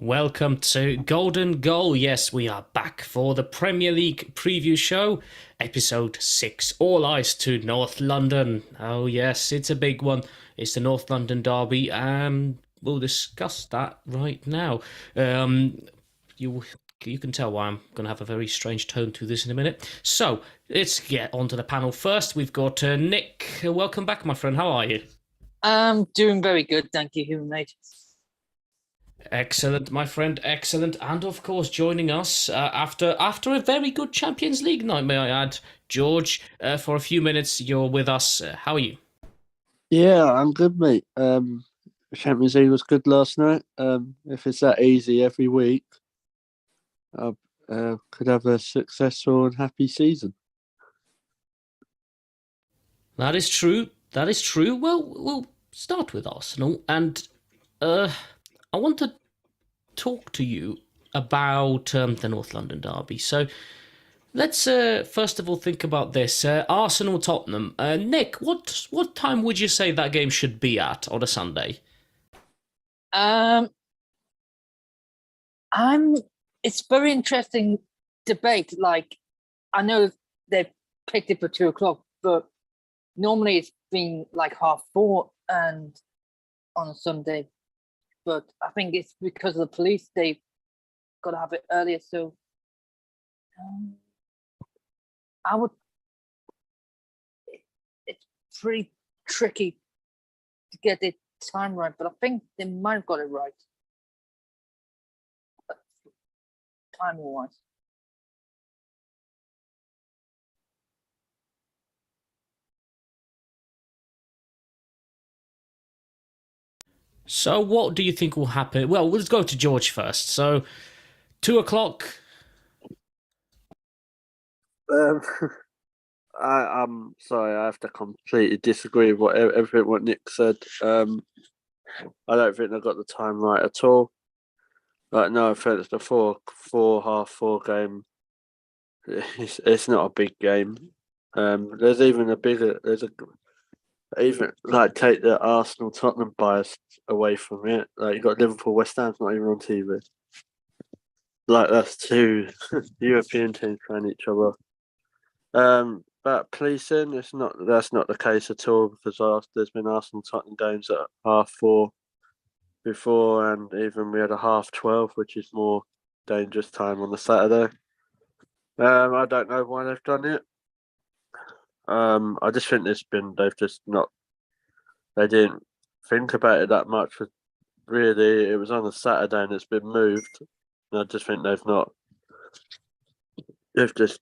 Welcome to Golden Goal. Yes, we are back for the Premier League preview show, episode 6. All eyes to North London. Oh, yes, it's a big one. It's the North London Derby, and we'll discuss that right now. Um, you you can tell why I'm going to have a very strange tone to this in a minute. So let's get onto the panel first. We've got Nick. Welcome back, my friend. How are you? I'm doing very good, thank you, human mate. Excellent, my friend. Excellent, and of course, joining us after a very good Champions League night, may I add, George. For a few minutes, you're with us. How are you? Yeah, I'm good, mate. Champions League was good last night. If it's that easy every week, I could have a successful and happy season. That is true. That is true. Well, we'll start with Arsenal, and I want to talk to you about the North London derby. So let's first of all think about this: Arsenal Tottenham. Nick, what time would you say that game should be at on a Sunday? Um, I'm. It's very interesting debate. Like, I know they picked it for 2 o'clock, but normally it's been like 4:30 and on a Sunday. But I think it's because of the police. They've got to have it earlier. So um, I would. It's pretty tricky to get the time right, but I think they might have got it right. Time wise. So, what do you think will happen? Well, let's go to George first. So, 2 o'clock. Um, I'm sorry, I have to completely disagree with everything what Nick said. I don't think they got the time right at all. Like, no offense, the half four game. It's not a big game. There's even a bigger. There's a even like take the Arsenal Tottenham bias away from it. Like you got Liverpool West Ham's not even on TV. Like that's two European teams playing each other. But policing, that's not the case at all because there's been Arsenal Tottenham games at 4:30 before, and even we had a 12:30, which is more dangerous time on the Saturday. I don't know why they've done it. I just think they've just not they didn't think about it that much. Really, it was on a Saturday and it's been moved. And I just think they've just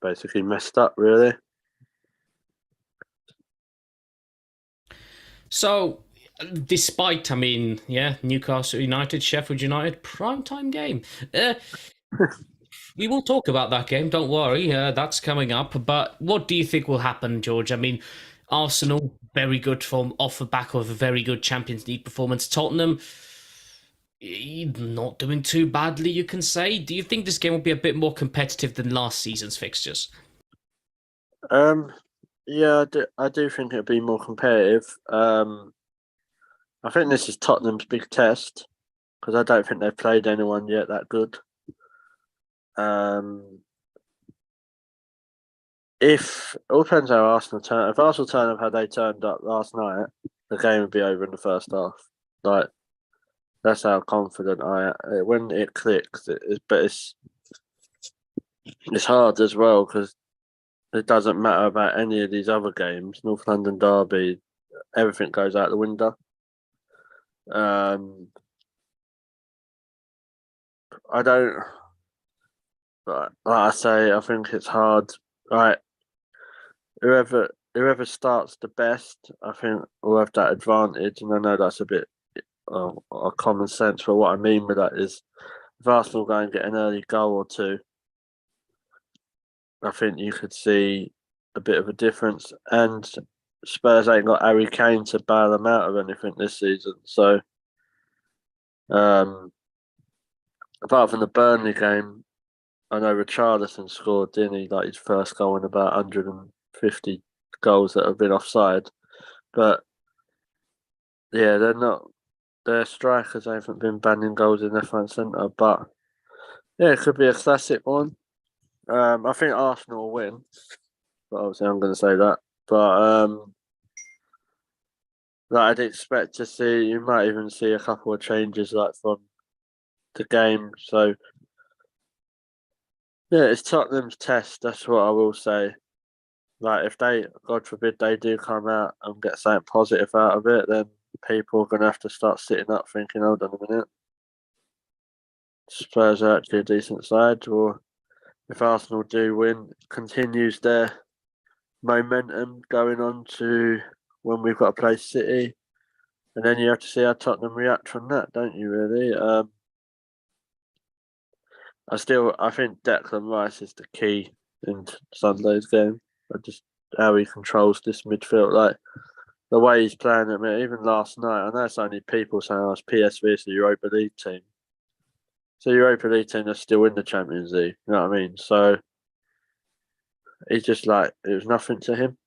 basically messed up, really. So, despite, yeah, Newcastle United, Sheffield United, prime time game. Uh, we will talk about that game. Don't worry, that's coming up. But what do you think will happen, George? Arsenal very good from off the back of a very good Champions League performance. Tottenham not doing too badly, you can say. Do you think this game will be a bit more competitive than last season's fixtures? Um, yeah, I do think it'll be more competitive. I think this is Tottenham's big test because I don't think they've played anyone yet that good. Um, if all depends how Arsenal turn. If Arsenal turn up how they turned up last night, the game would be over in the first half. Like that's how confident I am. When it clicks, but it's hard as well because it doesn't matter about any of these other games. North London Derby, everything goes out the window. Um, I don't. Like I say, I think it's hard. Right, whoever starts the best, I think will have that advantage. And I know that's a bit a common sense, but what I mean with that is, if Arsenal go and get an early goal or two, I think you could see a bit of a difference. And Spurs ain't got Harry Kane to bail them out of anything this season. So, um, apart from the Burnley game, I know Richarlison scored, didn't he? Like his first goal in about 150 goals that have been offside. But yeah, they're not. their strikers haven't been banging goals in their front centre, but yeah, it could be a classic one. I think Arsenal will win, but obviously I'm going to say that. But like I'd expect to see, you might even see a couple of changes like from the game. So yeah, it's Tottenham's test. That's what I will say. Like if they, God forbid, they do come out and get something positive out of it, then people are going to have to start sitting up thinking, hold on a minute, Spurs are actually a decent side. Or if Arsenal do win, continues their momentum going on to when we've got to play City. And then you have to see how Tottenham react from that, don't you, really? I think Declan Rice is the key in Sunday's game. Just how he controls this midfield, like the way he's playing. I mean, even last night, I know it's only people saying, "Oh, it's PSV, it's the Europa League team." So Europa League team are still in the Champions League. You know what I mean? So he's just like it was nothing to him.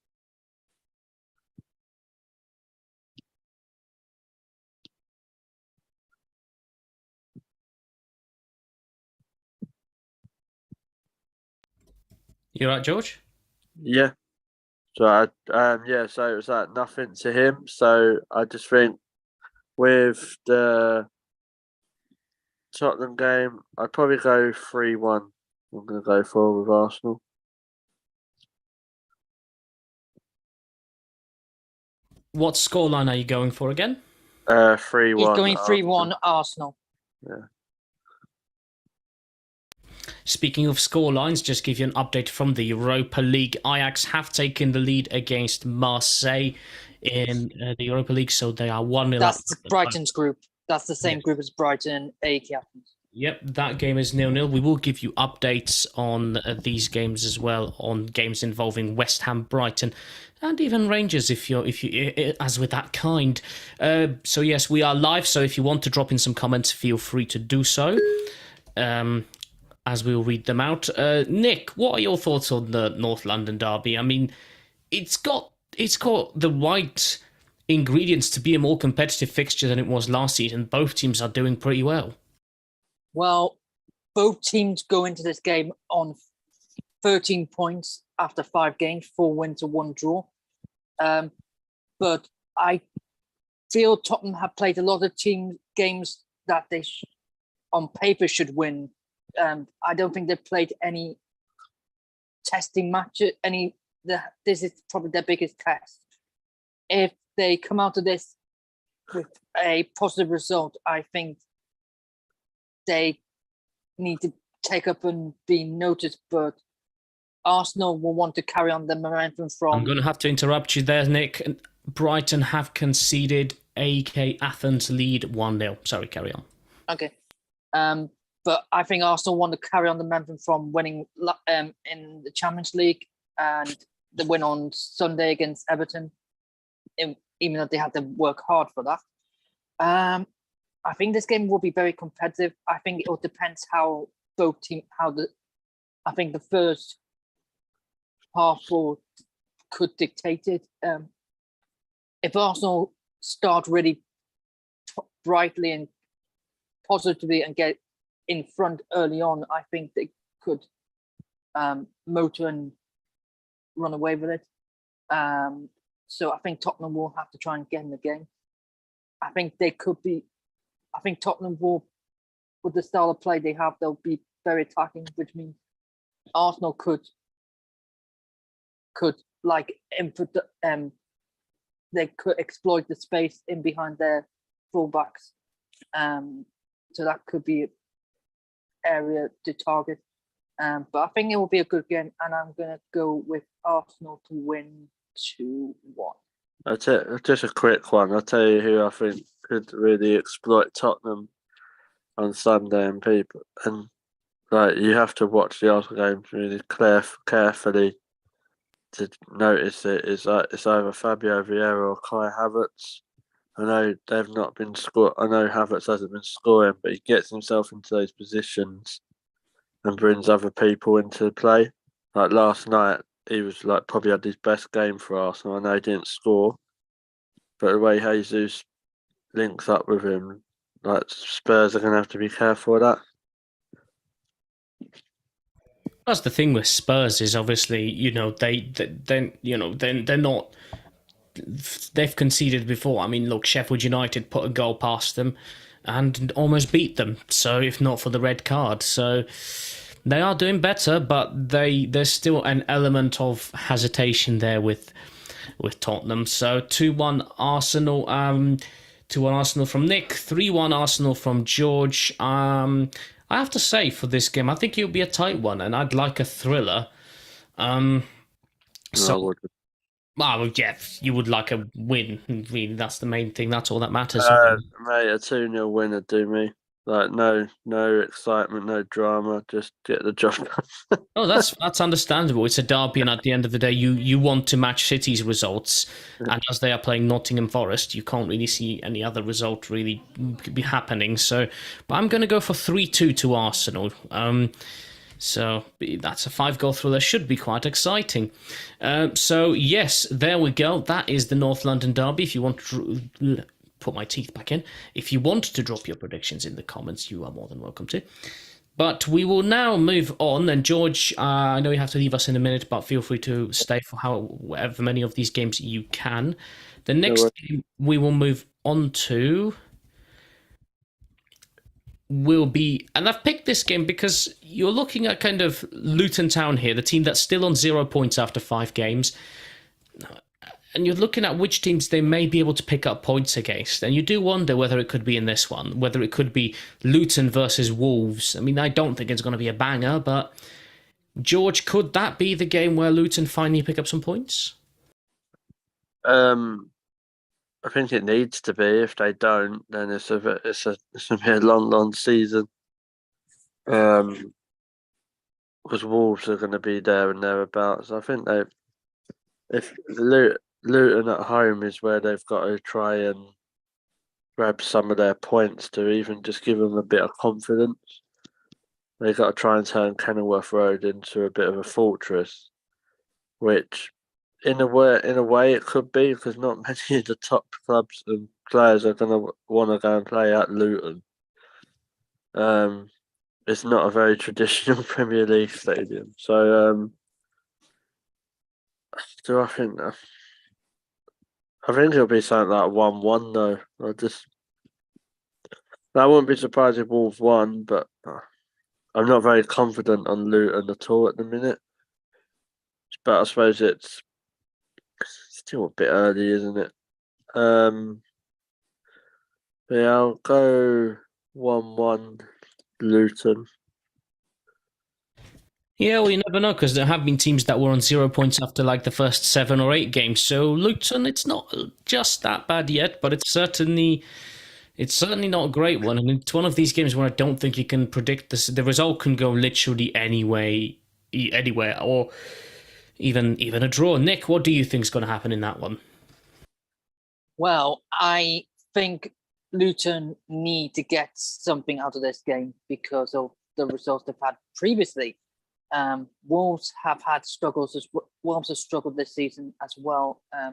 You right, George? Yeah. So so it was like nothing to him. So I just think with the Tottenham game, I'd probably go 3-1. I'm gonna go for with Arsenal. What scoreline are you going for again? 3-1. He's going 3-1 Arsenal. Yeah. Speaking of scorelines, just give you an update from the Europa League. Ajax have taken the lead against Marseille in the Europa League, so they are 1-0 up. That's Brighton's group. That's the same group as Brighton and AEK Athens. Yep, that game is 0-0. We will give you updates on these games as well, on games involving West Ham, Brighton, and even Rangers, if you as with that kind. So yes, we are live. So if you want to drop in some comments, feel free to do so. As we'll read them out. Nick, what are your thoughts on the North London derby? I mean, it's got the right ingredients to be a more competitive fixture than it was last season. Both teams are doing pretty well. Well, both teams go into this game on 13 points after 5 games, 4 wins and 1 draw. But I feel Tottenham have played a lot of games that they on paper should win. I don't think they've played any testing matches. This is probably their biggest test. If they come out of this with a positive result, I think they need to take up and be noticed. But Arsenal will want to carry on the momentum from. I'm going to have to interrupt you there, Nick. Brighton have conceded. AEK Athens lead 1-0. Sorry, carry on. Okay. But I think Arsenal want to carry on the momentum from winning in the Champions League and the win on Sunday against Everton, even though they had to work hard for that. I think this game will be very competitive. I think it all depends how both teams, I think the first half could dictate it. If Arsenal start really brightly and positively and get in front early on, I think they could motor and run away with it. So I think Tottenham will have to try and get in the game. I think Tottenham will, with the style of play they have, they'll be very attacking, which means Arsenal could like input they could exploit the space in behind their fullbacks. So that could be an area to target. But I think it will be a good game, and I'm going to go with Arsenal to win 2-1. Just a quick one. I'll tell you who I think could really exploit Tottenham on Sunday, and people, and like you have to watch the Arsenal games really carefully to notice it. It's either Fabio Vieira or Kai Havertz. I know they've not been scored. I know Havertz hasn't been scoring, but he gets himself into those positions and brings other people into play. Like last night, he was like probably had his best game for Arsenal. I know he didn't score, but the way Jesus links up with him, like Spurs are going to have to be careful of that. That's the thing with Spurs is obviously, they're not. They've conceded before. I mean, look, Sheffield United put a goal past them and almost beat them. So if not for the red card, so they are doing better, but there's still an element of hesitation there with Tottenham. So 2-1 Arsenal. 2-1 Arsenal from Nick. 3-1 Arsenal from George. I have to say for this game, I think it'll be a tight one, and I'd like a thriller. So. Well, yeah, you would like a win. Really, that's the main thing. That's all that matters. Mate, a 2-0 win would do me. Like no excitement, no drama. Just get the job done. Oh, that's understandable. It's a derby, and at the end of the day, you want to match City's results, and as they are playing Nottingham Forest, you can't really see any other result really be happening. So, but I'm going to go for 3-2 to Arsenal. So that's a 5-goal thriller. Should be quite exciting. So yes, there we go. That is the North London derby. If you want to put my teeth back in, if you want to drop your predictions in the comments, you are more than welcome to. But we will now move on. And George, I know you have to leave us in a minute, but feel free to stay for however many of these games you can. The next game we will move on to will be, and I've picked this game because you're looking at kind of Luton Town here, the team that's still on 0 points after 5 games, and you're looking at which teams they may be able to pick up points against, and you do wonder whether it could be in this one, whether it could be Luton versus Wolves. I mean, I don't think it's going to be a banger, but George, could that be the game where Luton finally pick up some points? I think it needs to be. If they don't, then it's a long season. Because Wolves are going to be there and thereabouts. I think if Luton at home is where they've got to try and grab some of their points to even just give them a bit of confidence. They've got to try and turn Kenilworth Road into a bit of a fortress, which in a way it could be, because not many of the top clubs and players are going to want to go and play at Luton. It's not a very traditional Premier League stadium, so do I think it'll be something like 1-1 though. I wouldn't be surprised if Wolves won, but I'm not very confident on Luton at all at the minute. But I suppose it's still a bit early, isn't it? Yeah, I'll go 1-1 Luton. Yeah, well, you never know, because there have been teams that were on 0 points after like the first 7 or 8 games. So Luton, it's not just that bad yet, but it's certainly not a great one. And it's one of these games where I don't think you can predict this. The result can go literally anywhere, or even a draw. Nick, what do you think is going to happen in that one? Well, I think Luton need to get something out of this game because of the results they've had previously. Wolves have had struggles. Wolves have struggled this season as well. I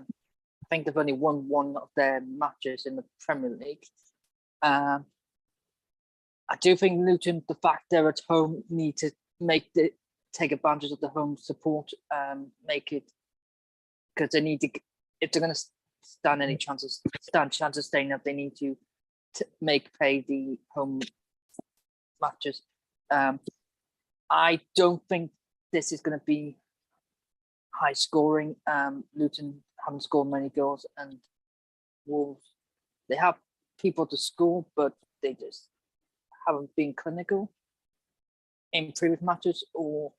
think they've only won one of their matches in the Premier League. I do think Luton, the fact they're at home, need to take advantage of the home support, make it, because they need to, if they're going to stand chance of staying up, they need to make pay the home matches. I don't think this is going to be high scoring. Luton haven't scored many goals, and Wolves, they have people to score, but they just haven't been clinical in previous matches, or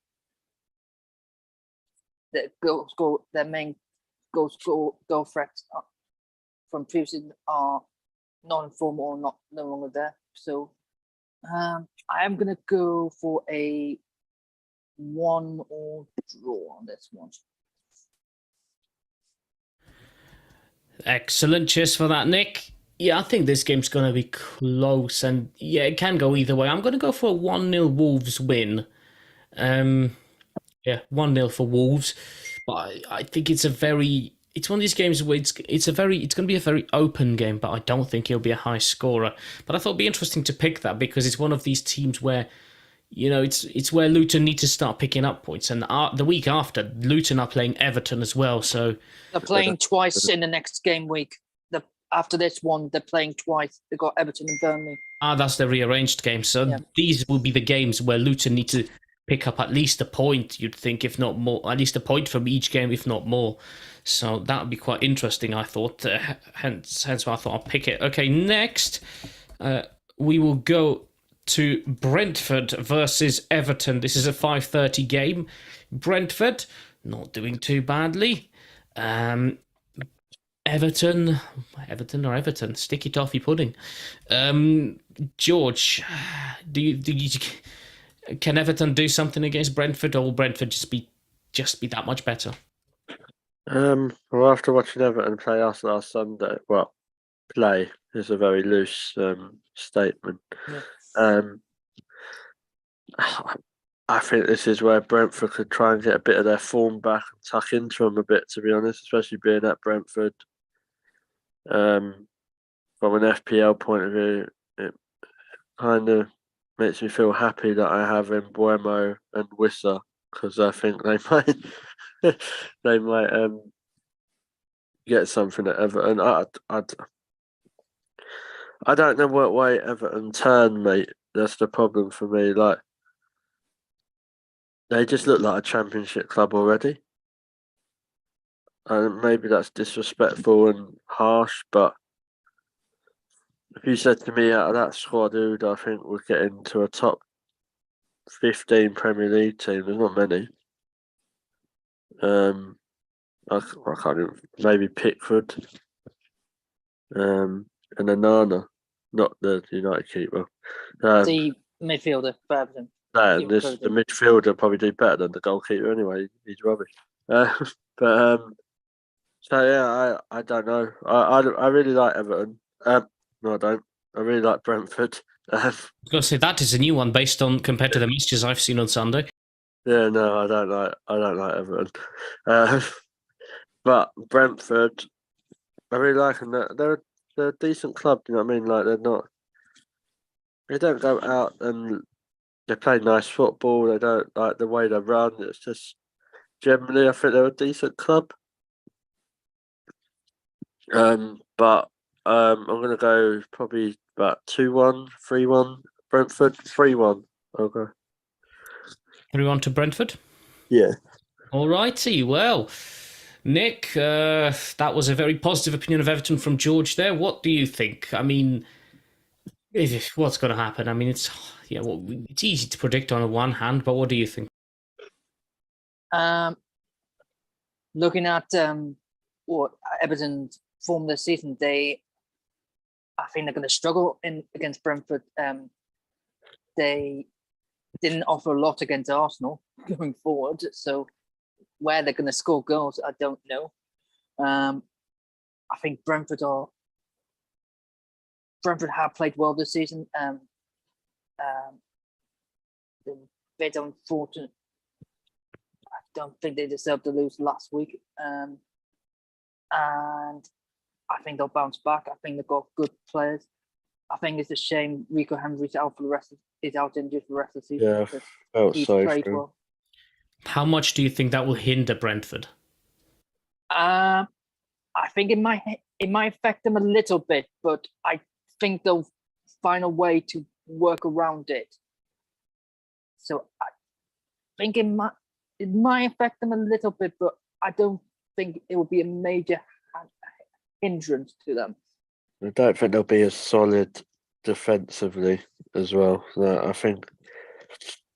their main goal threats from previously are non-informal or no longer there. So I am going to go for a 1-1 draw on this one. Excellent. Cheers for that, Nick. Yeah, I think this game's going to be close, and yeah, it can go either way. I'm going to go for a 1-0 Wolves win. Yeah, 1-0 for Wolves. But I think it's a very it's one of these games where it's going to be a very open game, but I don't think it'll be a high scorer. But I thought it'd be interesting to pick that because it's one of these teams where, it's where Luton need to start picking up points, and the week after Luton are playing Everton as well. So They're playing twice in the next game week. After this one, they're playing twice. They've got Everton and Burnley. that's the rearranged game. So these will be the games where Luton need to pick up at least a point, you'd think, if not more, at least a point from each game, if not more. So that would be quite interesting, I thought. Hence why I thought I'll pick it. Okay, next, we will go to Brentford versus Everton. This is a 5:30 game. Brentford, not doing too badly. Everton, sticky toffee pudding. George, can Everton do something against Brentford, or will Brentford just be that much better? Well, after watching Everton play us last Sunday, play is a very loose statement. Yeah. I think this is where Brentford could try and get a bit of their form back and tuck into them a bit, to be honest, especially being at Brentford. From an FPL point of view, it kind of makes me feel happy that I have Mbeumo and Wissa, because I think they might get something at Everton. I don't know what way Everton turn, mate. That's the problem for me. Like, they just look like a Championship club already. And maybe that's disrespectful and harsh, but if you said to me, out of that squad, dude, I think we'll get into a top 15 Premier League team. There's not many. I can't even, maybe Pickford, and Onana, not the United keeper. The midfielder for Everton. The midfielder probably do better than the goalkeeper anyway. He's rubbish. So yeah, I don't know. I really like Everton. No, I don't. I really like Brentford. I was going to say that is a new one compared to the messages I've seen on Sunday. Yeah, no, I don't like Everton. But Brentford, I really like them. They're a decent club. You know what I mean? Like, they don't go out and they play nice football. They don't like the way they run. It's just generally, I think they're a decent club. But I'm going to go probably about 2-1, 3-1, Brentford, 3-1. Okay. 3-1 to Brentford? Yeah. All righty. Well, Nick, that was a very positive opinion of Everton from George there. What do you think? I mean, what's going to happen? I mean, it's easy to predict on one hand, but what do you think? Looking at what Everton's form this season, I think they're going to struggle against Brentford. They didn't offer a lot against Arsenal going forward, so where they're going to score goals, I don't know. I think Brentford have played well this season. They're a bit unfortunate. I don't think they deserved to lose last week. And I think they'll bounce back. I think they've got good players. I think it's a shame Rico Henry's out injured for the rest of the season. Yeah, felt so played well. How much do you think that will hinder Brentford? I think it might affect them a little bit, but I think they'll find a way to work around it. So I think it might affect them a little bit, but I don't think it will be a major hindrance to them. I don't think they'll be as solid defensively as well. No, I think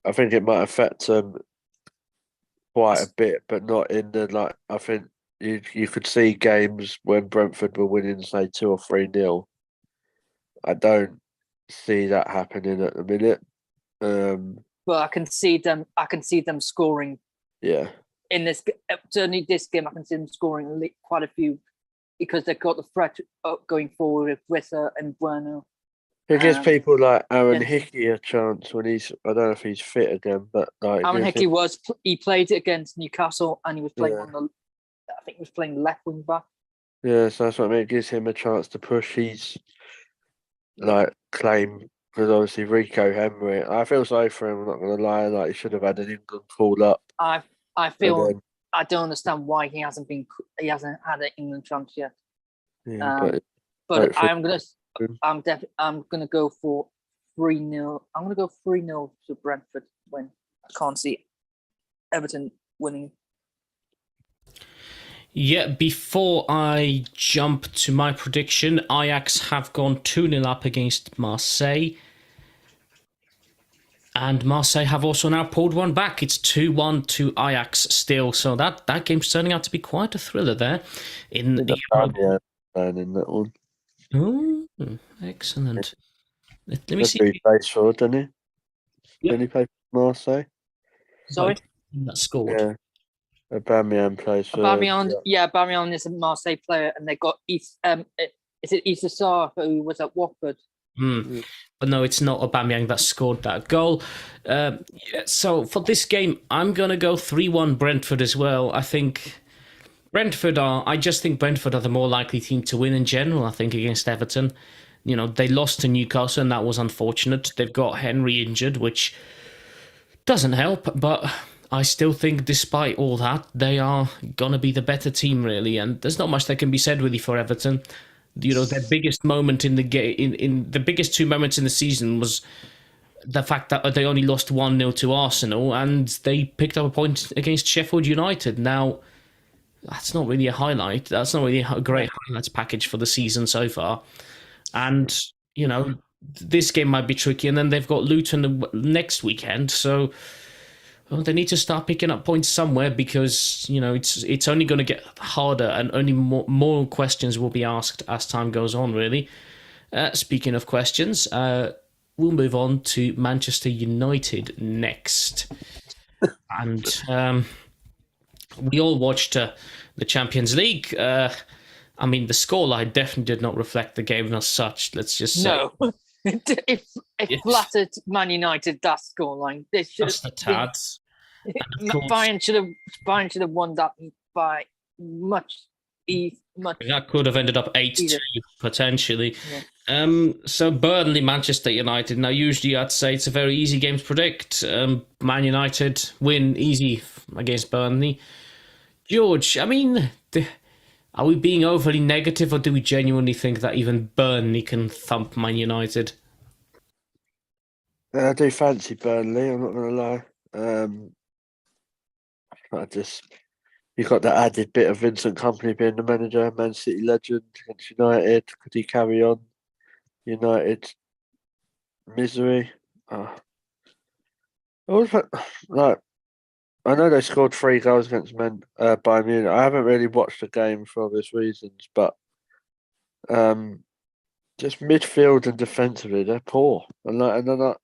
it might affect them quite a bit, but not in the I think you could see games when Brentford were winning, say 2 or 3-0. I don't see that happening at the minute. But I can see them scoring. Yeah. In this, certainly this game, I can see them scoring quite a few because they've got the threat going forward with Wissa and Bueno. It gives people like Aaron Hickey a chance when I don't know if he's fit again, but like Aaron Hickey he played against Newcastle and he was playing on I think he was playing left wing back. Yeah, so that's what I mean. It gives him a chance to push his claim, because obviously Rico Henry. I feel sorry for him. I'm not going to lie. Like, he should have had an England call up. I And feel then, I don't understand why he hasn't had an England chance yet. yeah, But hopefully- I'm gonna go for 3-0. I'm gonna go 3-0 to Brentford win. I can't see Everton winning. Yeah, before I jump to my prediction, Ajax have gone 2-0 up against Marseille. And Marseille have also now pulled one back. It's 2-1 to Ajax still. So that game's turning out to be quite a thriller there. In yeah, in that one. Oh, excellent. Let me That's see. who he plays for, doesn't he? Yep. Didn't he play for Marseille? Sorry, That scored. Yeah. Aubameyang plays for. Aubameyang is a Marseille player, and they got is it Issa Sarr who was at Watford? But no, it's not Aubameyang that scored that goal. So for this game, I'm gonna go 3-1 Brentford as well. I think I just think Brentford are the more likely team to win in general. I think against Everton, they lost to Newcastle, and that was unfortunate. They've got Henry injured, which doesn't help, but I still think despite all that, they are gonna be the better team, really, and there's not much that can be said really for Everton. Their biggest moment in the game, in the biggest two moments in the season, was the fact that they only lost 1-0 to Arsenal, and they picked up a point against Sheffield United. Now, that's not really a highlight. That's not really a great highlights package for the season so far. And, this game might be tricky, and then they've got Luton next weekend, so they need to start picking up points somewhere, because it's only going to get harder, and only more questions will be asked as time goes on, really. Speaking of questions, we'll move on to Manchester United next. And we all watched the Champions League. I mean, the scoreline definitely did not reflect the game as such, let's just say. No, it flattered Man United, that scoreline. They should Just the have been. tads. And of course, Bayern should have won that by much. That could have ended up 8-2 potentially. Yeah. So Burnley, Manchester United. Now, usually I'd say it's a very easy game to predict. Man United win easy against Burnley. George, I mean, are we being overly negative, or do we genuinely think that even Burnley can thump Man United? I do fancy Burnley, I'm not going to lie. You got that added bit of Vincent Kompany being the manager, Man City legend against United. Could he carry on United misery? I know they scored 3 goals against Bayern Munich. I haven't really watched the game for obvious reasons, but just midfield and defensively, they're poor. And Anana,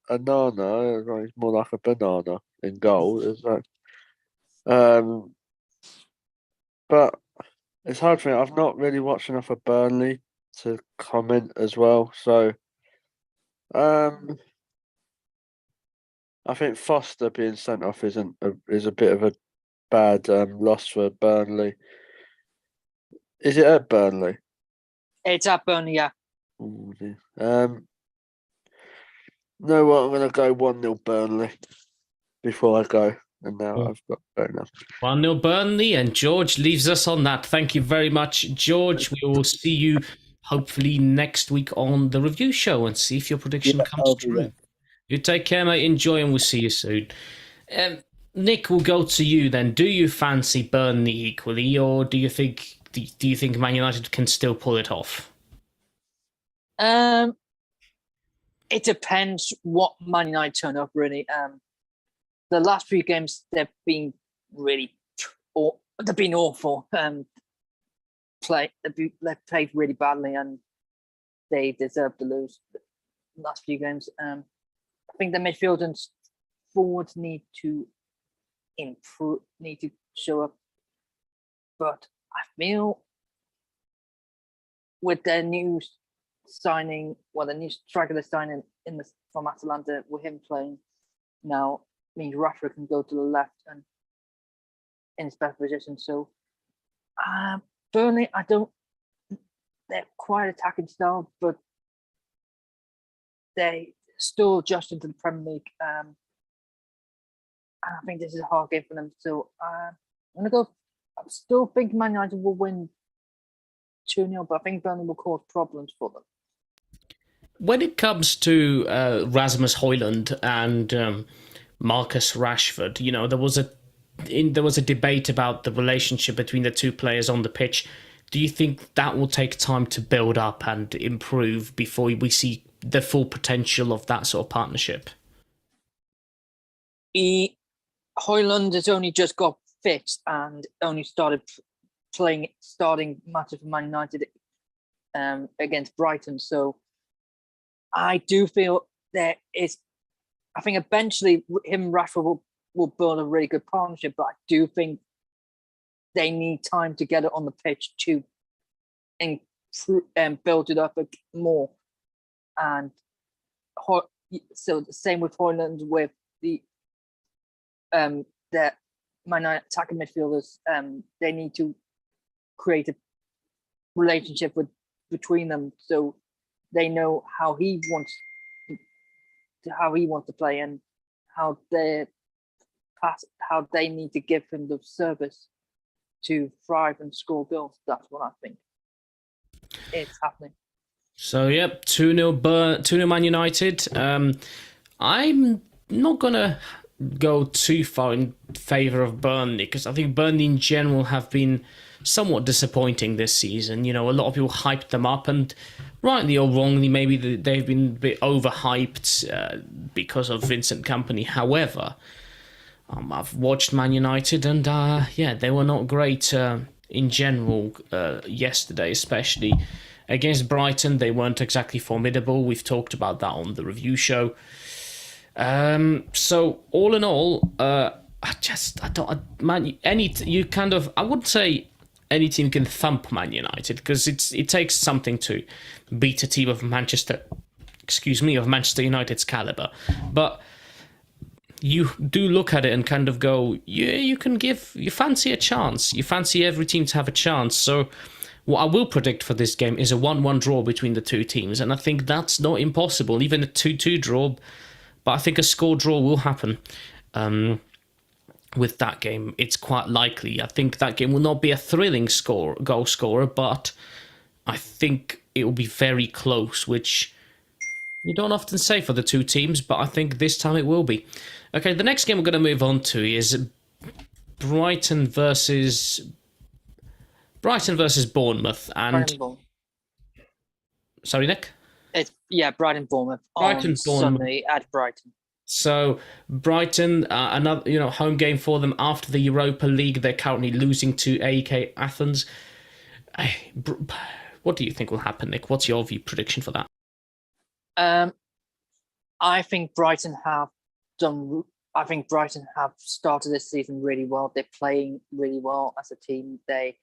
he's more like a banana in goal. It's like, but it's hard for me. I've not really watched enough of Burnley to comment as well. So, I think Foster being sent off is a bit of a bad loss for Burnley. Is it at Burnley? It's at Burnley, yeah. Ooh, dear. No, what? I'm going to go 1-0 Burnley before I go. And now I've got to go now. 1-0 Burnley, and George leaves us on that. Thank you very much, George. We will see you hopefully next week on the review show and see if your prediction comes true. You take care, mate. Enjoy, and we'll see you soon. Nick, we'll go to you then. Do you fancy Burnley equally, or do you think Man United can still pull it off? It depends what Man United turn up, really. The last few games they've been awful. They've played really badly, and they deserve to lose the last few games. I think the midfield and forwards need to improve, need to show up. But I feel with their new signing, the new striker signing from Atalanta, with him playing now, means Rashford can go to the left and in his best position. So Burnley, I don't. They're quite attacking style, but they still adjust into the Premier League. And I think this is a hard game for them. So I'm gonna go. I still think Man United will win 2-0, but I think Burnley will cause problems for them. When it comes to Rasmus Højlund and Marcus Rashford, you know, there was a debate about the relationship between the two players on the pitch. Do you think that will take time to build up and improve before we see the full potential of that sort of partnership? Højlund has only just got fit and only started starting matches for Man United against Brighton. So I do feel there is. I think eventually him and Rashford will build a really good partnership, but I do think they need time to get it on the pitch to build it up more. And so the same with Højlund with the Man United attacking midfielders. They need to create a relationship between them so they know how he wants to play and how they need to give him the service to thrive and score goals. That's what I think it's happening. So yep, 2-0 Man United. I'm not gonna go too far in favour of Burnley because I think Burnley in general have been somewhat disappointing this season. You know, a lot of people hyped them up, and rightly or wrongly, maybe they've been a bit overhyped because of Vincent Kompany. However, I've watched Man United, and they were not great in general yesterday, especially against Brighton. They weren't exactly formidable. We've talked about that on the review show. So all in all, I wouldn't say any team can thump Man United because it takes something to beat a team of Manchester United's caliber. But you do look at it and kind of go, you fancy a chance. You fancy every team to have a chance. So what I will predict for this game is a 1-1 draw between the two teams, and I think that's not impossible. Even a 2-2 draw. But I think a score draw will happen with that game. It's quite likely. I think that game will not be a thrilling goal scorer, but I think it will be very close, which you don't often say for the two teams, but I think this time it will be. Okay, the next game we're going to move on to is Brighton versus Bournemouth. And sorry, Nick? It's Brighton-Bournemouth on Sunday at Brighton. So Brighton, another home game for them after the Europa League. They're currently losing to AEK Athens. What do you think will happen, Nick? What's your prediction for that? I think Brighton have started this season really well. They're playing really well as a team. They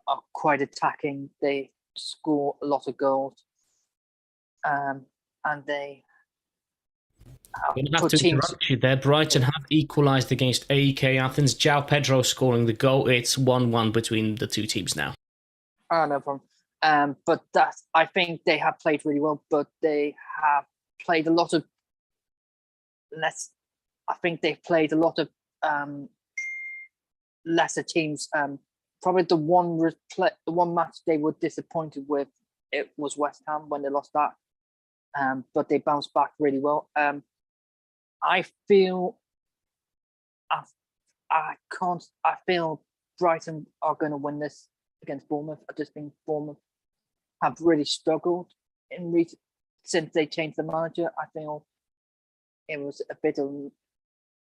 are quite attacking. They score a lot of goals. And they I'm going to have to interrupt you there. Brighton have equalised against AEK Athens. João Pedro scoring the goal. It's 1-1 between the two teams now. No problem. But I think they have played really well, but they have played a lot of less. I think they've played a lot of lesser teams. Probably the one match they were disappointed with, it was West Ham when they lost that. But they bounced back really well. I feel Brighton are going to win this against Bournemouth. I just think Bournemouth have really struggled since they changed the manager. I feel it was a bit of a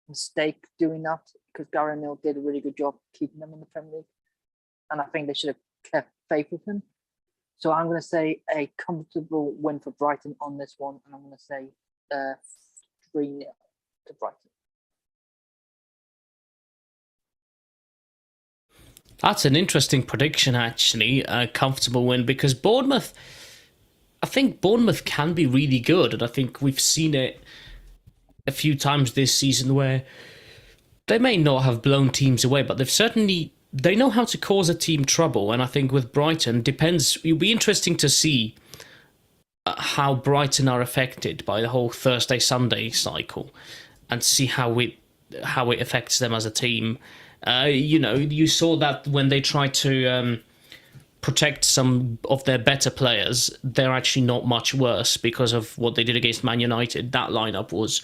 mistake doing that because Gary Neville did a really good job keeping them in the Premier League, and I think they should have kept faith with him. So I'm going to say a comfortable win for Brighton on this one, and I'm going to say 3-0 to Brighton. That's an interesting prediction, actually. A comfortable win because I think Bournemouth can be really good, and I think we've seen it a few times this season where they may not have blown teams away, but they've certainly they know how to cause a team trouble, and I think with Brighton, it'll be interesting to see how Brighton are affected by the whole Thursday-Sunday cycle, and see how it affects them as a team. You saw that when they tried to protect some of their better players, they're actually not much worse because of what they did against Man United. That lineup was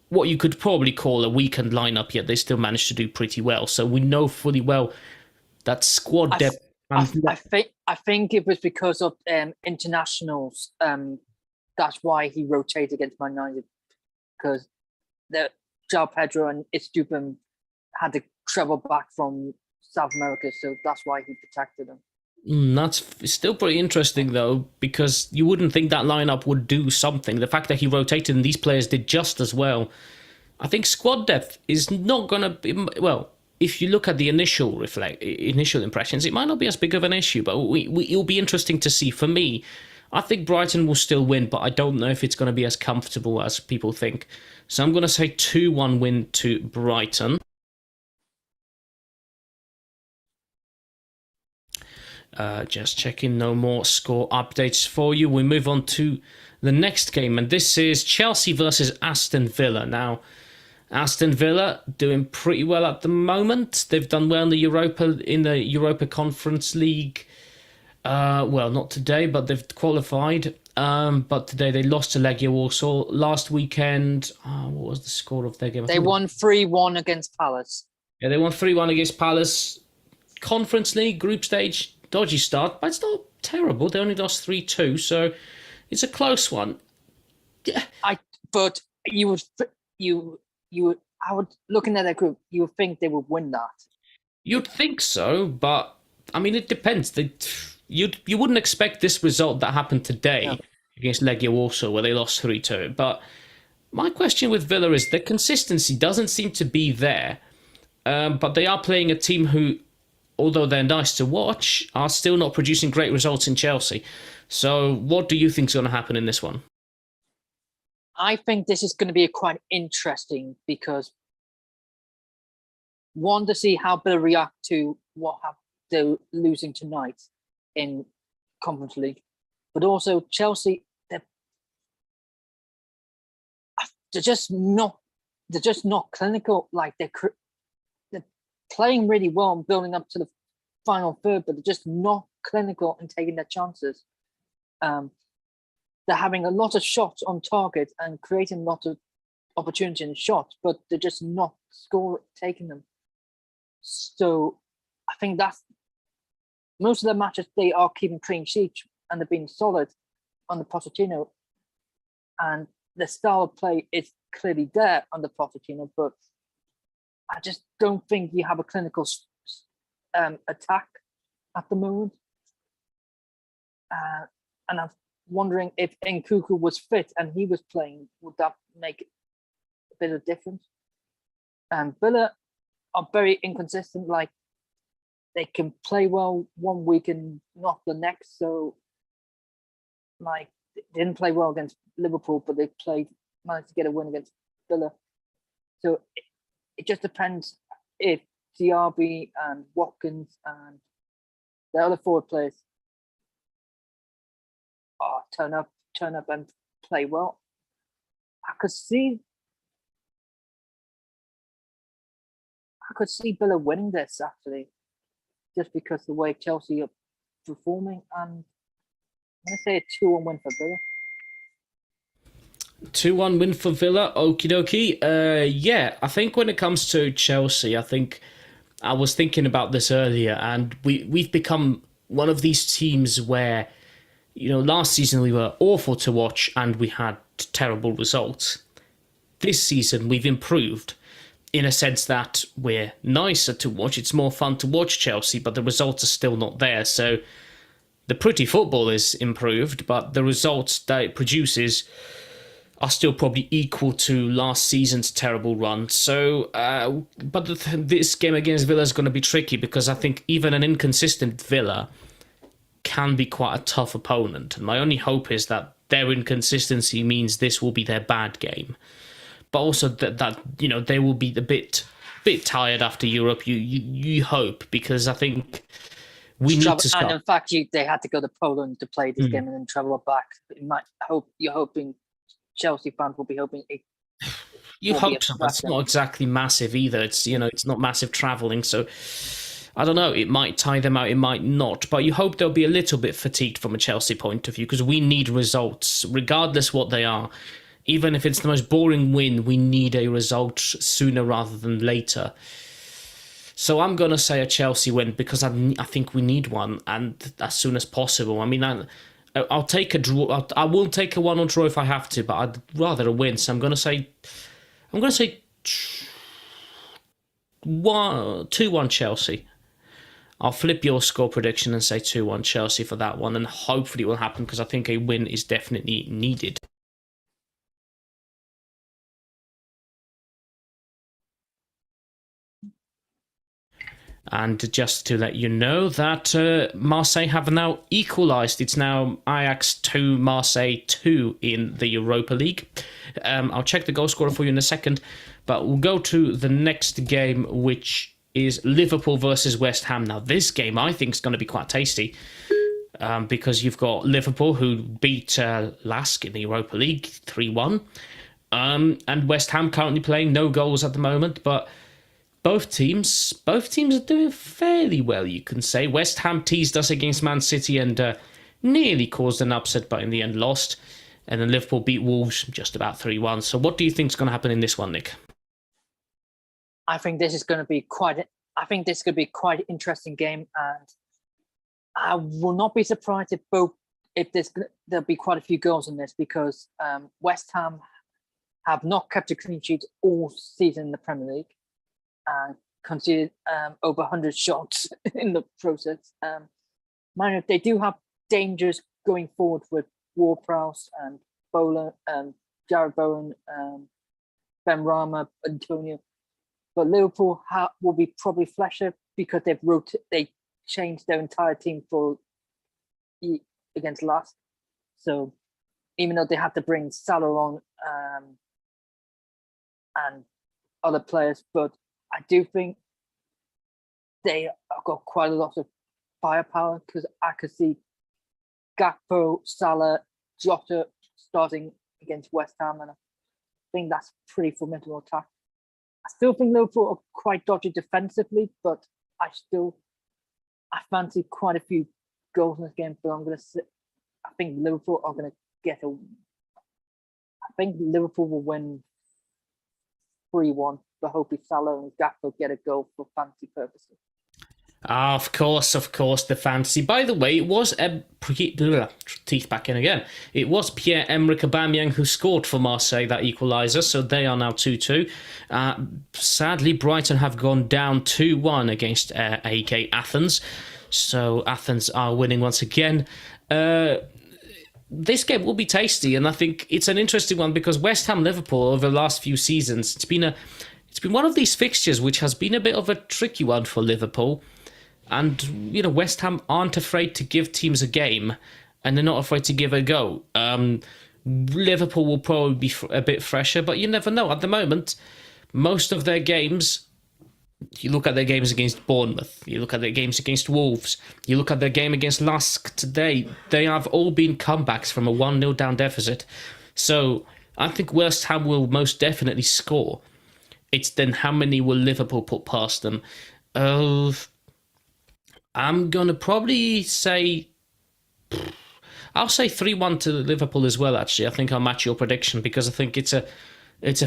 what you could probably call a weakened lineup, yet they still managed to do pretty well. So we know fully well that squad depth. I think it was because of internationals. That's why he rotated against Man United, because the João Pedro and Estupiñán had to travel back from South America, so that's why he protected them. That's still pretty interesting, though, because you wouldn't think that lineup would do something. The fact that he rotated and these players did just as well. I think squad depth is not going to be... Well, if you look at the initial impressions, it might not be as big of an issue, but it'll be interesting to see. For me, I think Brighton will still win, but I don't know if it's going to be as comfortable as people think. So I'm going to say 2-1 win to Brighton. Just checking, no more score updates for you. We move on to the next game, and this is Chelsea versus Aston Villa. Now, Aston Villa doing pretty well at the moment. They've done well in the Europa Conference League. Well, not today, but they've qualified. But today they lost to Legia Warsaw. Last weekend, what was the score of their game? They won 3-1 against Palace. Yeah, they won 3-1 against Palace. Conference League, group stage, dodgy start, but it's not terrible. They only lost 3-2, so it's a close one. Yeah. But I would, looking at their group, you would think they would win that. You'd think so, but I mean, it depends. You wouldn't expect this result that happened today against Legia Warsaw, where they lost 3-2. But my question with Villa is the consistency doesn't seem to be there. But they are playing a team who, although they're nice to watch, are still not producing great results in Chelsea. So what do you think is going to happen in this one? I think this is going to be quite interesting because, one, to see how Villa react to what they're losing tonight in Conference League, but also Chelsea, they're just not clinical. Like they're playing really well and building up to the final third, but they're just not clinical and taking their chances. They're having a lot of shots on target and creating a lot of opportunity in shots, but they're just not taking them. So I think that's most of the matches they are keeping clean sheets and they're being solid under Pochettino. And the style of play is clearly there under Pochettino, but I just don't think you have a clinical attack at the moment. And I'm wondering if Nkunku was fit and he was playing, would that make a bit of difference? Villa are very inconsistent. Like they can play well one week and not the next. So, like, they didn't play well against Liverpool, but they managed to get a win against Villa. So it just depends if Diaby and Watkins and the other forward players turn up and play well. I could see Villa winning this actually, just because the way Chelsea are performing, and I'm going to say a 2-1 win for Villa. 2-1 win for Villa, okie dokie. Yeah, I think when it comes to Chelsea, I think I was thinking about this earlier, and we've become one of these teams where, you know, last season we were awful to watch and we had terrible results. This season we've improved in a sense that we're nicer to watch. It's more fun to watch Chelsea, but the results are still not there. So the pretty football is improved, but the results that it produces are still probably equal to last season's terrible run. So, but this game against Villa is going to be tricky because I think even an inconsistent Villa can be quite a tough opponent. And my only hope is that their inconsistency means this will be their bad game. But also that you know, they will be a bit bit tired after Europe. You hope, because I think we need to stop. And in fact, they had to go to Poland to play this game and then travel back. You're hoping Chelsea fans will be hoping. You hope so, but it's not exactly massive either. It's it's not massive traveling, so I don't know. It might tie them out, it might not. But you hope they'll be a little bit fatigued from a Chelsea point of view, because we need results, regardless what they are. Even if it's the most boring win, we need a result sooner rather than later. So I'm going to say a Chelsea win, because I think we need one, and as soon as possible. I mean, I'll take a draw. I will take a 1-1 draw if I have to, but I'd rather a win. So I'm going to say 2-1 Chelsea. I'll flip your score prediction and say 2-1 Chelsea for that one, and hopefully it will happen, because I think a win is definitely needed. And just to let you know that Marseille have now equalised. It's now Ajax 2, Marseille 2 in the Europa League. I'll check the goal scorer for you in a second, but we'll go to the next game, which is Liverpool versus West Ham. Now, this game I think is going to be quite tasty, because you've got Liverpool, who beat Lask in the Europa League 3-1, and West Ham currently playing no goals at the moment, but both teams are doing fairly well, you can say. West Ham teased us against Man City and nearly caused an upset, but in the end lost. And then Liverpool beat Wolves just about 3-1. So what do you think is going to happen in this one, Nick? I think this is going to be quite an interesting game, and I will not be surprised if there'll be quite a few goals in this, because West Ham have not kept a clean sheet all season in the Premier League, and conceded over 100 shots in the process. They do have dangers going forward with Ward-Prowse and Bowler, Jared Bowen, Ben Rama, Antonio. But Liverpool will be probably fresher, because they changed their entire team for against Lask. So even though they had to bring Salah on and other players, but I do think they have got quite a lot of firepower, because I could see Gakpo, Salah, Jota starting against West Ham, and I think that's a pretty formidable attack. I still think Liverpool are quite dodgy defensively, but I fancy quite a few goals in this game. But I think Liverpool are going to get I think Liverpool will win 3-1. But hopefully Salah and Gakpo get a goal for fantasy purposes. Of course, the fantasy. By the way, it was teeth back in again. It was Pierre-Emerick Aubameyang who scored for Marseille, that equaliser, so they are now 2-2. Sadly, Brighton have gone down 2-1 against AEK Athens, so Athens are winning once again. This game will be tasty, and I think it's an interesting one, because West Ham Liverpool over the last few seasons, it's been one of these fixtures which has been a bit of a tricky one for Liverpool. And, West Ham aren't afraid to give teams a game, and they're not afraid to give a go. Liverpool will probably be a bit fresher, but you never know. At the moment, most of their games, you look at their games against Bournemouth, you look at their games against Wolves, you look at their game against Lask today, they have all been comebacks from a 1-0 down deficit. So I think West Ham will most definitely score. It's then how many will Liverpool put past them? I'm going to probably say... I'll say 3-1 to Liverpool as well, actually. I think I'll match your prediction, because I think it's a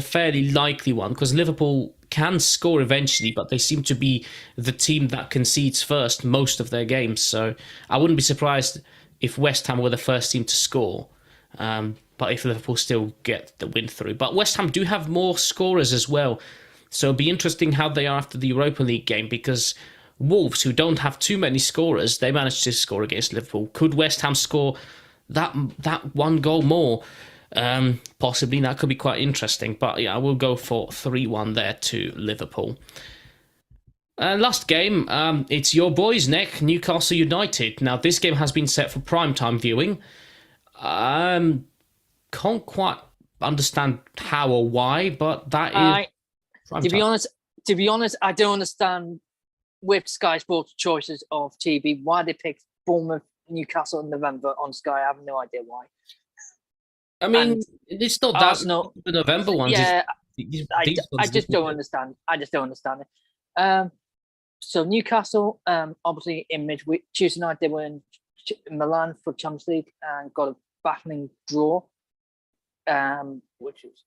fairly likely one, because Liverpool can score eventually, but they seem to be the team that concedes first most of their games. So I wouldn't be surprised if West Ham were the first team to score. But if Liverpool still get the win through. But West Ham do have more scorers as well. So it'll be interesting how they are after the Europa League game, because Wolves, who don't have too many scorers, they managed to score against Liverpool. Could West Ham score that one goal more? Possibly. That could be quite interesting. But yeah, I will go for 3-1 there to Liverpool. Last game, it's your boys, Nick, Newcastle United. Now, this game has been set for primetime viewing. Can't quite understand how or why, but that is... To be honest, to be honest, I don't understand with Sky Sports choices of TV why they picked Bournemouth, Newcastle in November on Sky. I have no idea why. I mean, And it's not that Arsenal, the November ones. yeah, These I ones, just don't understand. I just don't understand it. So Newcastle, obviously in midweek Tuesday night they were in Milan for Champions League and got a baffling draw, which is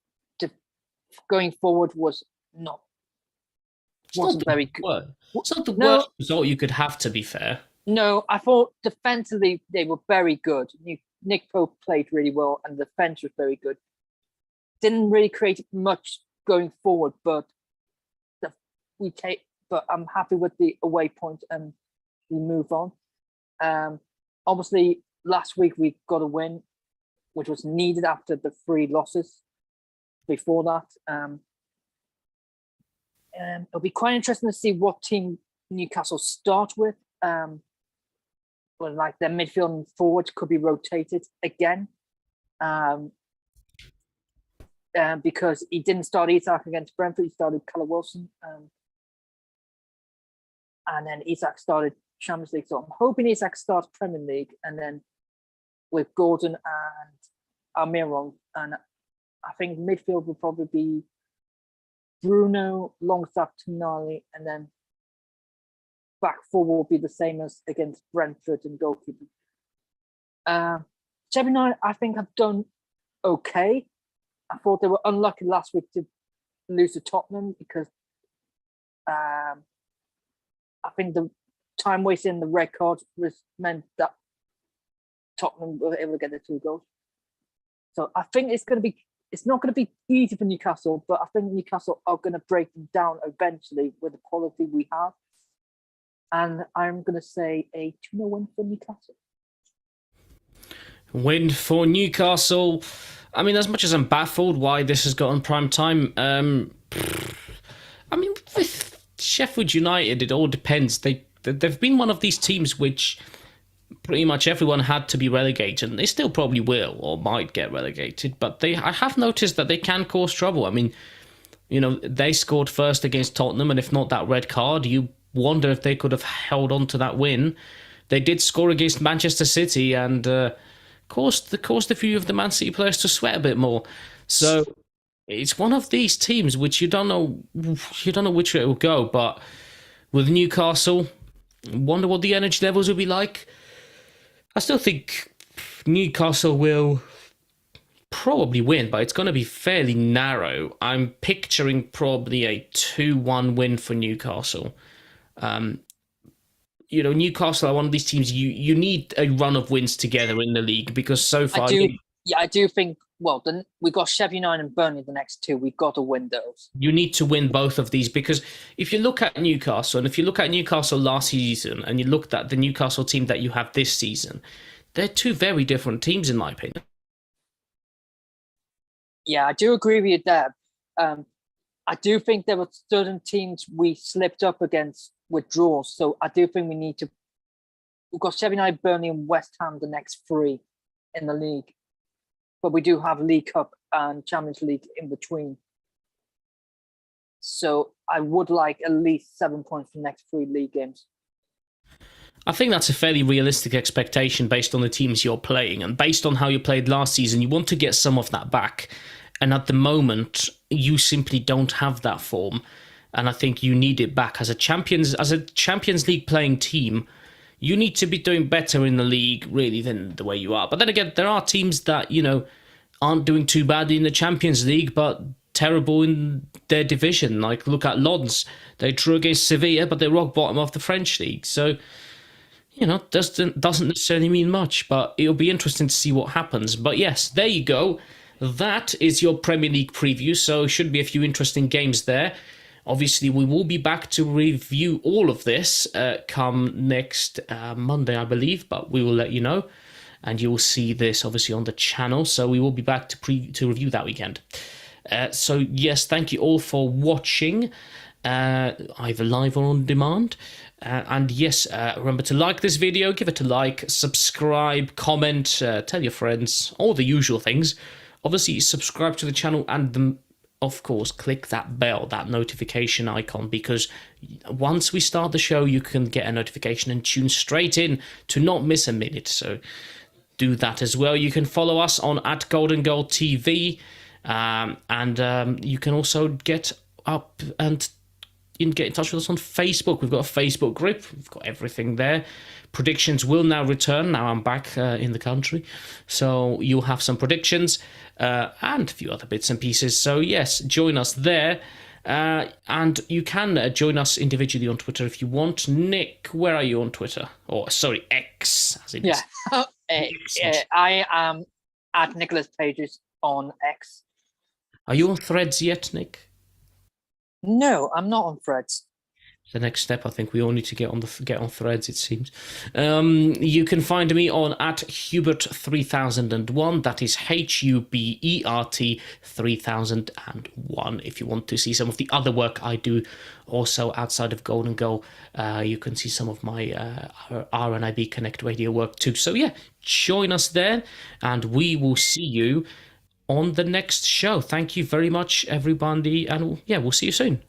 going forward wasn't very good. It's not the No. worst result you could have, to be fair. No, I thought defensively they were very good. Nick Pope played really well, and the defense was very good. Didn't really create much going forward, but But I'm happy with the away point, and we move on. Obviously, last week we got a win, which was needed after the 3 losses before that. It'll be quite interesting to see what team Newcastle start with. Like their midfield and forward could be rotated again, because he didn't start Isak against Brentford. He started Callum Wilson, and then Isak started Champions League. So I'm hoping Isak starts Premier League, and then with Gordon and Almiron, and I think midfield will probably be Bruno, Longstaff, Tonali, and then back four will be the same as against Brentford and goalkeeper. Sheffield United, I think, have done okay. I thought they were unlucky last week to lose to Tottenham because I think the time wasted in the red card meant that Tottenham were able to get the 2 goals. So I think it's not going to be easy for Newcastle, but I think Newcastle are going to break them down eventually with the quality we have. And I'm going to say a 2-0 win for Newcastle. Win for Newcastle. I mean, as much as I'm baffled why this has got on prime time, I mean, with Sheffield United, it all depends. They've been one of these teams which pretty much everyone had to be relegated, and they still probably will or might get relegated. But I have noticed that they can cause trouble. I mean, you know, they scored first against Tottenham, and if not that red card, you wonder if they could have held on to that win. They did score against Manchester City and caused a few of the Man City players to sweat a bit more. So it's one of these teams which you don't know which way it will go. But with Newcastle, wonder what the energy levels will be like. I still think Newcastle will probably win, but it's going to be fairly narrow. I'm picturing probably a 2-1 win for Newcastle. You know, Newcastle are one of these teams you need a run of wins together in the league, because so far I do think. Well, then we got Sheffield United and Burnley the next 2. We've got to win those. You need to win both of these, because if you look at Newcastle, and if you look at Newcastle last season, and you looked at the Newcastle team that you have this season, they're 2 very different teams, in my opinion. Yeah, I do agree with you there. I do think there were certain teams we slipped up against with draws. So I do think we've got Sheffield United, Burnley, and West Ham the next 3 in the league. But we do have League Cup and Champions League in between. So I would like at least 7 points for the next 3 league games. I think that's a fairly realistic expectation based on the teams you're playing, and based on how you played last season. You want to get some of that back, and at the moment you simply don't have that form, and I think you need it back as a Champions League playing team. You need to be doing better in the league, really, than the way you are. But then again, there are teams that, you know, aren't doing too badly in the Champions League, but terrible in their division. Like, look at Lens. They drew against Sevilla, but they're rock bottom of the French league. So, you know, doesn't necessarily mean much, but it'll be interesting to see what happens. But yes, there you go. That is your Premier League preview, so should be a few interesting games there. Obviously, we will be back to review all of this come next Monday, I believe, but we will let you know. And you will see this, obviously, on the channel, so we will be back to review that weekend. So, yes, thank you all for watching, either live or on demand. And yes, remember to like this video, give it a like, subscribe, comment, tell your friends, all the usual things. Obviously, subscribe to the channel and the of course, click that bell, that notification icon, because once we start the show, you can get a notification and tune straight in to not miss a minute. So do that as well. You can follow us on at Golden Goal TV, and you can also get up and get in touch with us on Facebook. We've got a Facebook group. We've got everything there. Predictions will now return. Now I'm back in the country. So you'll have some predictions and a few other bits and pieces. So yes, join us there. And you can join us individually on Twitter if you want. Nick, where are you on Twitter? Or sorry, X. As it is. I am at Nicholas Pages on X. Are you on Threads yet, Nick? No, I'm not on Threads. The next step, I think we all need to get on Threads. It seems. You can find me on at Hubert3001. That is HUBERT 3001. If you want to see some of the other work I do, also outside of Golden Goal, you can see some of my RNIB Connect Radio work too. So yeah, join us there, and we will see you on the next show. Thank you very much, everybody, and yeah, we'll see you soon.